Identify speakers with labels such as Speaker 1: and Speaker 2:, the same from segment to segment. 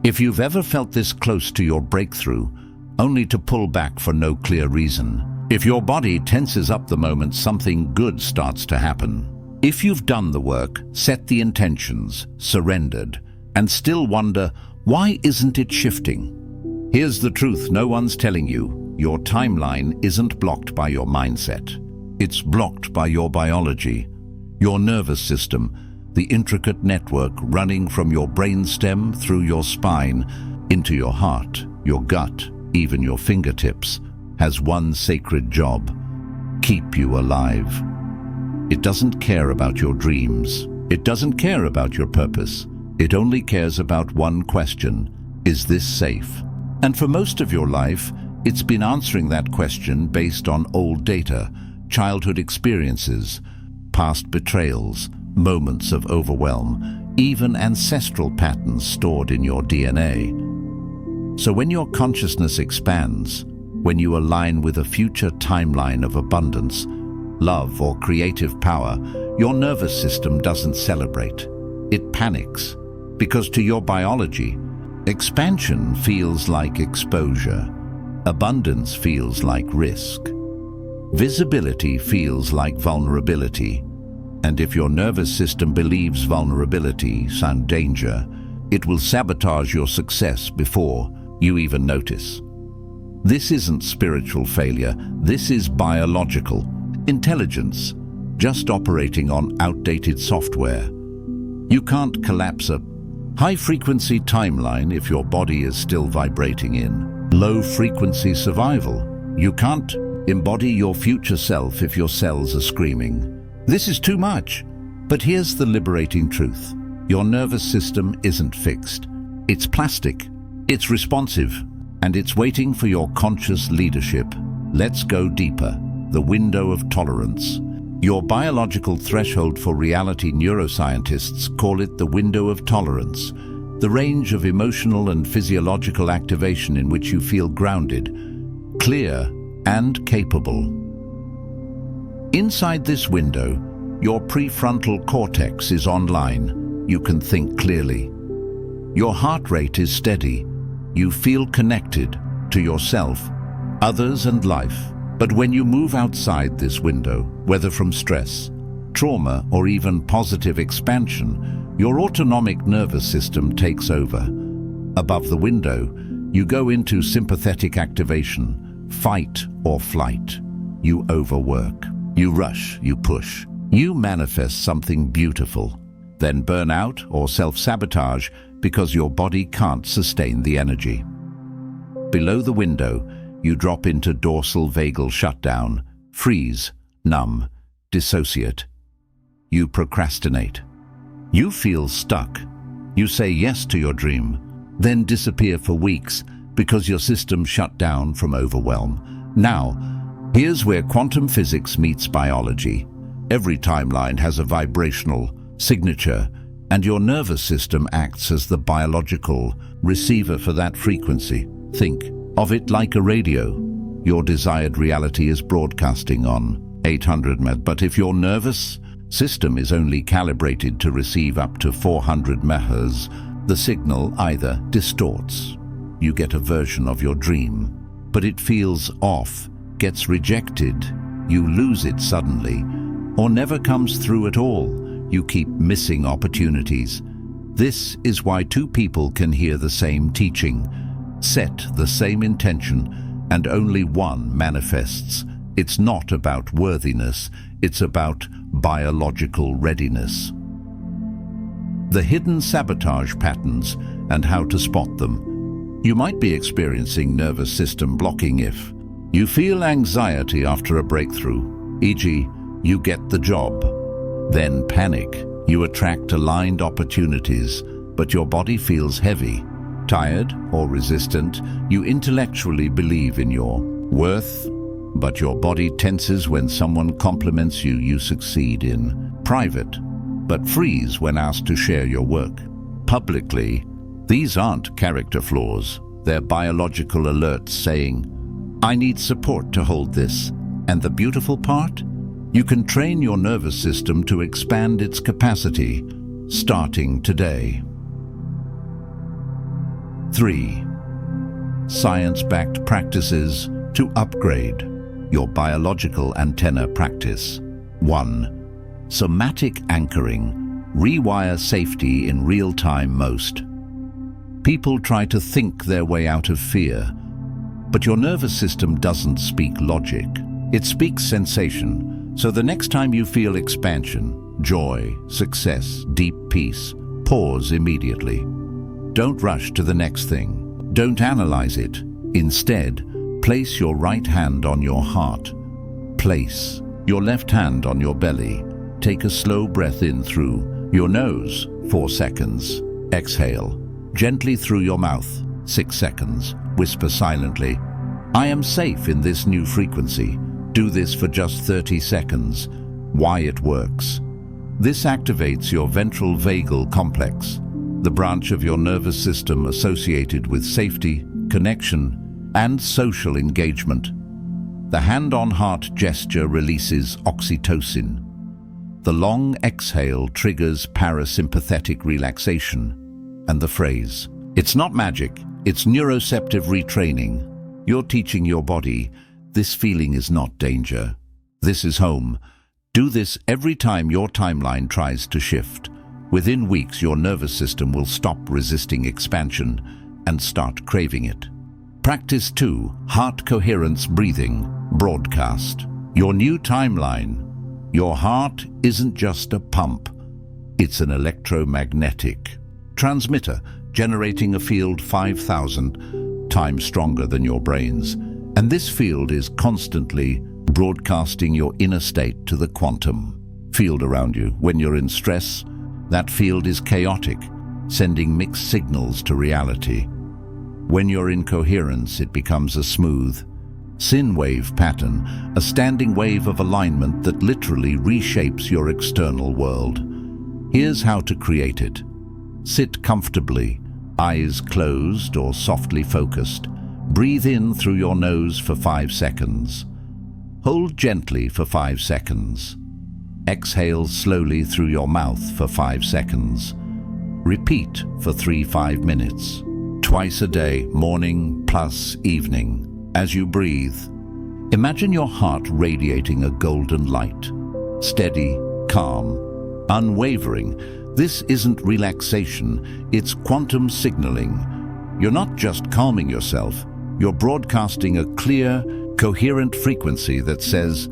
Speaker 1: If you've ever felt this close to your breakthrough, only to pull back for no clear reason, if your body tenses up the moment something good starts to happen, if you've done the work, set the intentions, surrendered, and still wonder, why isn't it shifting? Here's the truth no one's telling you. Your timeline isn't blocked by your mindset. It's blocked by your biology, your nervous system, the intricate network running from your brainstem through your spine into your heart, your gut, even your fingertips, has one sacred job: keep you alive. It doesn't care about your dreams. It doesn't care about your purpose. It only cares about one question: is this safe? And for most of your life, it's been answering that question based on old data, childhood experiences, past betrayals, moments of overwhelm, even ancestral patterns stored in your DNA. So when your consciousness expands, when you align with a future timeline of abundance, love, or creative power, your nervous system doesn't celebrate. It panics, because to your biology, expansion feels like exposure, abundance feels like risk, visibility feels like vulnerability. And if your nervous system believes vulnerability sounds danger, it will sabotage your success before you even notice. This isn't spiritual failure, this is biological intelligence, just operating on outdated software. You can't collapse a high-frequency timeline if your body is still vibrating in low-frequency survival. You can't embody your future self if your cells are screaming, "This is too much." But here's the liberating truth. Your nervous system isn't fixed. It's plastic, it's responsive, and it's waiting for your conscious leadership. Let's go deeper. The window of tolerance. Your biological threshold for reality, neuroscientists call it the window of tolerance, the range of emotional and physiological activation in which you feel grounded, clear, and capable. Inside this window, your prefrontal cortex is online. You can think clearly. Your heart rate is steady. You feel connected to yourself, others, and life. But when you move outside this window, whether from stress, trauma, or even positive expansion, your autonomic nervous system takes over. Above the window, you go into sympathetic activation, fight or flight. You overwork. You rush, you push. You manifest something beautiful, then burn out or self-sabotage because your body can't sustain the energy. Below the window, you drop into dorsal vagal shutdown, freeze, numb, dissociate. You procrastinate. You feel stuck. You say yes to your dream, then disappear for weeks because your system shut down from overwhelm. Now, here's where quantum physics meets biology. Every timeline has a vibrational signature, and your nervous system acts as the biological receiver for that frequency. Think of it like a radio. Your desired reality is broadcasting on 800 MHz, but if your nervous system is only calibrated to receive up to 400 MHz, the signal either distorts. You get a version of your dream, but it feels off, gets rejected, you lose it suddenly, or never comes through at all. You keep missing opportunities. This is why two people can hear the same teaching, set the same intention, and only one manifests. It's not about worthiness, it's about biological readiness. The hidden sabotage patterns and how to spot them. You might be experiencing nervous system blocking if you feel anxiety after a breakthrough, e.g., you get the job. Then panic. You attract aligned opportunities, but your body feels heavy, tired, or resistant. You intellectually believe in your worth, but your body tenses when someone compliments you. You succeed in private, but freeze when asked to share your work publicly. These aren't character flaws. They're biological alerts saying, I need support to hold this. And the beautiful part? You can train your nervous system to expand its capacity, starting today. 3. Science-backed practices to upgrade your biological antenna practice. 1. Somatic anchoring. Rewire safety in real-time most. People try to think their way out of fear, but your nervous system doesn't speak logic. It speaks sensation. So the next time you feel expansion, joy, success, deep peace, pause immediately. Don't rush to the next thing. Don't analyze it. Instead, place your right hand on your heart. Place your left hand on your belly. Take a slow breath in through your nose, 4 seconds. Exhale gently through your mouth, 6 seconds. Whisper silently, "I am safe in this new frequency." Do this for just 30 seconds. Why it works. This activates your ventral vagal complex, the branch of your nervous system associated with safety, connection, and social engagement. The hand-on-heart gesture releases oxytocin. The long exhale triggers parasympathetic relaxation. And the phrase, "It's not magic, it's neuroceptive retraining." You're teaching your body, this feeling is not danger. This is home. Do this every time your timeline tries to shift. Within weeks, your nervous system will stop resisting expansion and start craving it. Practice 2. Heart coherence breathing. Broadcast. Your new timeline. Your heart isn't just a pump. It's an electromagnetic transmitter generating a field 5,000 times stronger than your brain's. And this field is constantly broadcasting your inner state to the quantum field around you. When you're in stress, that field is chaotic, sending mixed signals to reality. When you're in coherence, it becomes a smooth sine wave pattern, a standing wave of alignment that literally reshapes your external world. Here's how to create it. Sit comfortably, eyes closed or softly focused. Breathe in through your nose for 5 seconds. Hold gently for 5 seconds. Exhale slowly through your mouth for 5 seconds. Repeat for 3-5 minutes. Twice a day, morning plus evening. As you breathe, imagine your heart radiating a golden light. Steady, calm, unwavering. This isn't relaxation, it's quantum signaling. You're not just calming yourself, you're broadcasting a clear, coherent frequency that says,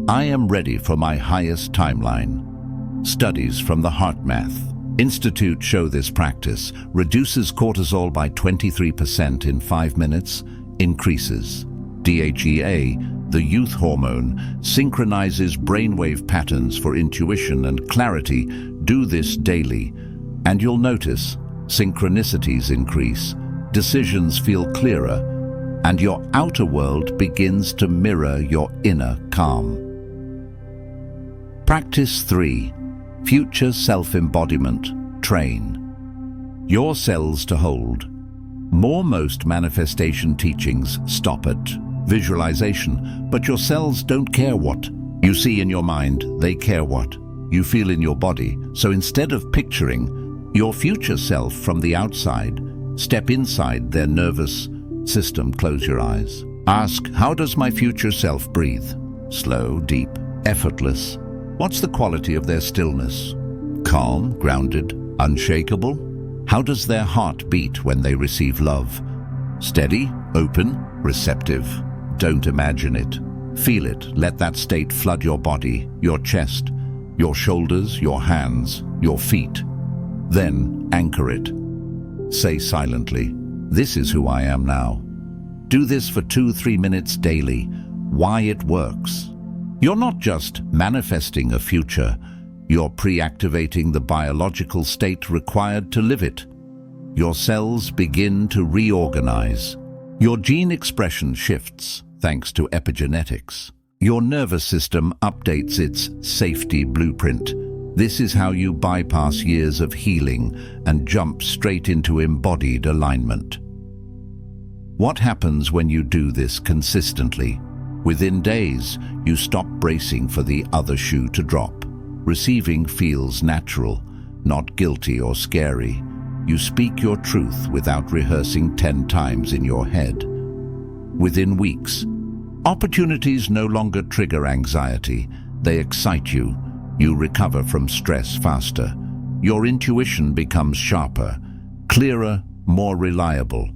Speaker 1: "I am ready for my highest timeline." Studies from the HeartMath Institute show this practice reduces cortisol by 23% in 5 minutes, increases DHEA, the youth hormone, synchronizes brainwave patterns for intuition and clarity. Do this daily, and you'll notice synchronicities increase, decisions feel clearer, and your outer world begins to mirror your inner calm. Practice 3. Future self-embodiment. Train your cells to hold. Most manifestation teachings stop at visualization, but your cells don't care what you see in your mind, they care what you feel in your body. So instead of picturing your future self from the outside, step inside their nervous system. Close your eyes. Ask, how does my future self breathe? Slow, deep, effortless. What's the quality of their stillness? Calm, grounded, unshakable? How does their heart beat when they receive love? Steady, open, receptive. Don't imagine it. Feel it. Let that state flood your body, your chest, your shoulders, your hands, your feet. Then anchor it. Say silently, "This is who I am now." Do this for 2-3 minutes daily. Why it works. You're not just manifesting a future, you're pre-activating the biological state required to live it. Your cells begin to reorganize. Your gene expression shifts thanks to epigenetics. Your nervous system updates its safety blueprint. This is how you bypass years of healing and jump straight into embodied alignment. What happens when you do this consistently? Within days, you stop bracing for the other shoe to drop. Receiving feels natural, not guilty or scary. You speak your truth without rehearsing 10 times in your head. Within weeks, opportunities no longer trigger anxiety. They excite you. You recover from stress faster. Your intuition becomes sharper, clearer, more reliable.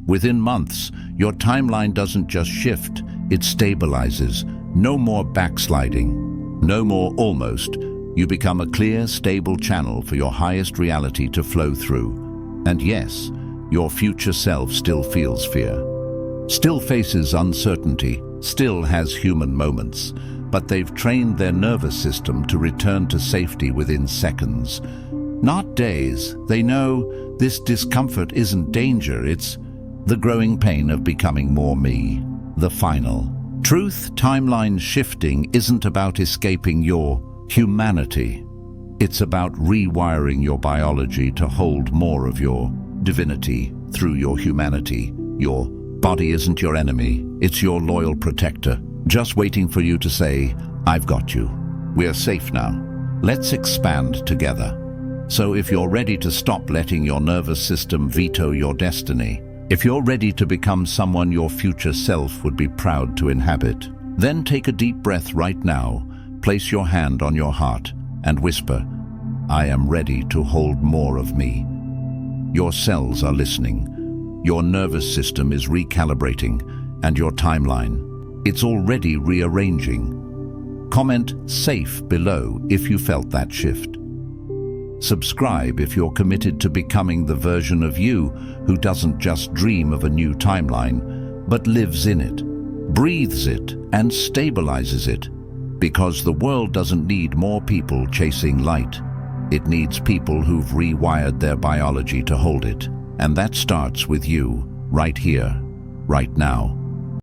Speaker 1: Within months, your timeline doesn't just shift, it stabilizes. No more backsliding, no more almost. You become a clear, stable channel for your highest reality to flow through. And yes, your future self still feels fear, still faces uncertainty, still has human moments, but they've trained their nervous system to return to safety within seconds, not days. They know this discomfort isn't danger, it's the growing pain of becoming more me, the final truth. Timeline shifting isn't about escaping your humanity. It's about rewiring your biology to hold more of your divinity through your humanity. Your body isn't your enemy, it's your loyal protector, just waiting for you to say, "I've got you. We're safe now. Let's expand together." So if you're ready to stop letting your nervous system veto your destiny, if you're ready to become someone your future self would be proud to inhabit, then take a deep breath right now, place your hand on your heart, and whisper, "I am ready to hold more of me." Your cells are listening, your nervous system is recalibrating, and your timeline, it's already rearranging. Comment "safe" below if you felt that shift. Subscribe if you're committed to becoming the version of you who doesn't just dream of a new timeline, but lives in it, breathes it, and stabilizes it. Because the world doesn't need more people chasing light. It needs people who've rewired their biology to hold it. And that starts with you, right here, right now.